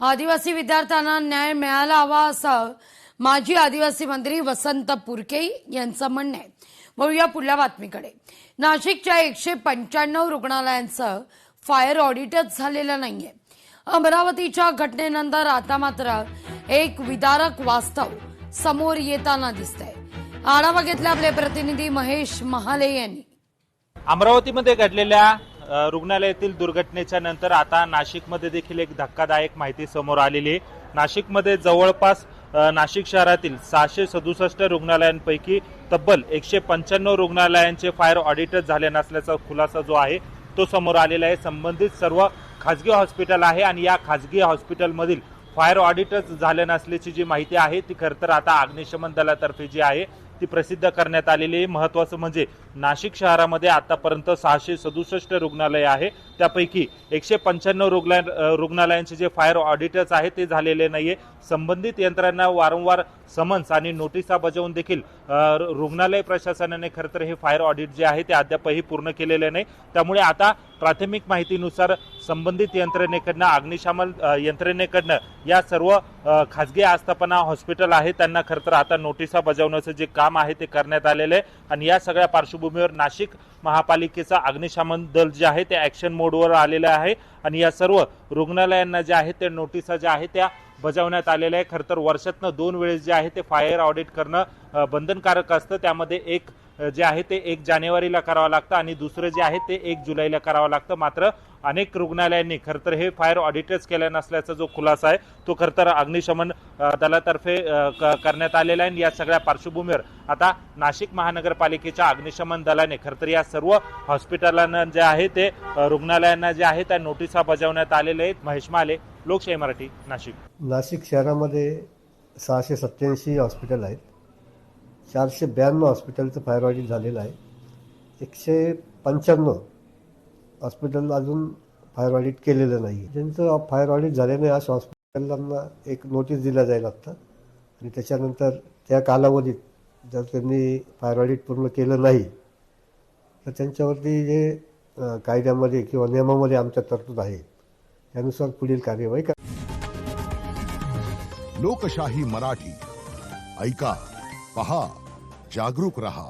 आदिवासी विद्यार्थ्यांना न्याय मिळाला हवा असं माजी आदिवासी मंत्री वसंत पुरके यांचं म्हणणं आहे। वळूया पुढल्या बातमीकडे। नाशिकच्या 195 रुग्णालयांचं फायर ऑडिटच झालेलं नाहीये। अमरावतीच्या घटनेनंतर आता मात्र एक विदारक वास्तव समोर येताना दिसतंय। आढावा घेतला आपले प्रतिनिधी महेश महाले यांनी। अमरावतीमध्ये घडलेल्या रुग्णालयातील दुर्घटनेच्या नंतर आता नाशिकमध्ये देखील एक धक्कादायक माहिती समोर आलेली आहे। नाशिकमध्ये जवळपास नाशिक शहरातील 667 रुग्णालयांपैकी तब्बल 195 रुग्णालयांचे फायर ऑडिटच झाले नसल्याचा खुलासा जो आहे तो समोर आलेला आहे। संबंधित सर्व खासगी हॉस्पिटल आहे आणि या खासगी हॉस्पिटलमधील फायर ऑडिटच झाले नसल्याची जी माहिती आहे ती खरं तर आता अग्निशमन दलातर्फे जी आहे ती प्रसिद्ध करण्यात आलेली आहे। महत्त्वाचं म्हणजे नाशिक शहरामध्ये आतापर्यंत 667 रुग्णालय आहे, त्यापैकी 195 रुग्णालयांचे जे फायर ऑडिटच आहे ते झालेले नाहीये। संबंधित यंत्रणा वारंवार समन्स आणि नोटिसा बजावून देखील रुग्णालय प्रशासनाने खरं तर हे फायर ऑडिट जे आहे ते अद्यापही पूर्ण केलेले नाही। त्यामुळे आता प्राथमिक माहितीनुसार संबंधित यंत्रणेकडनं अग्निशमन यंत्रणेकडनं या सर्व खासगी आस्थापना हॉस्पिटल आहे त्यांना खरं तर आता नोटिसा बजावण्याचं जे काम आहे ते करण्यात आलेलं आहे। आणि या सगळ्या पार्श्वभूमीवर नाशिक महापालिकेचा अग्निशमन दल जे आहे ते ॲक्शन मोडवर आलेलं आहे आणि या सर्व रुग्णालयांना जे आहे ते नोटिसा ज्या आहेत त्या बजावण्यात आलेल्या आहे। खरं तर वर्षातनं 2 वेळेस जे आहे ते फायर ऑडिट करणं बंधनकारक असतं। त्यामध्ये एक जे आहे ते 1 जानेवारीला करावं लागतं आणि दुसरं जे आहे ते 1 जुलैला करावं लागतं। मात्र अनेक रुग्णालयांनी खरं तर हे फायर ऑडिटच केलं नसल्याचा जो खुलासा आहे तो खरं तर अग्निशमन दलातर्फे करण्यात आलेला आहे। या सगळ्या पार्श्वभूमीवर आता नाशिक महानगरपालिकेच्या अग्निशमन दलाने खरं तर या सर्व हॉस्पिटलांना जे आहे ते रुग्णालयांना जे आहे त्या नोटिसा बजावण्यात आलेल्या आहेत। महेश माले, लोकशाही मराठी, नाशिक। नाशिक शहरामध्ये 687 हॉस्पिटल आहेत। 492 हॉस्पिटलचं फायर ऑडिट झालेलं आहे। 195 हॉस्पिटल अजून फायर ऑडिट केलेलं नाही। ज्यांचं फायर ऑडिट झालं नाही अशा हॉस्पिटलांना एक नोटीस दिला जाईल आता आणि त्याच्यानंतर त्या कालावधीत जर त्यांनी फायर ऑडिट पूर्ण केलं नाही तर त्यांच्यावरती जे कायद्यामध्ये किंवा नियमामध्ये आमच्या तरतूद आहे त्यानुसार पुढील कार्यवाही लोकशाही मराठी ऐका, पहा, जागरूक रहा।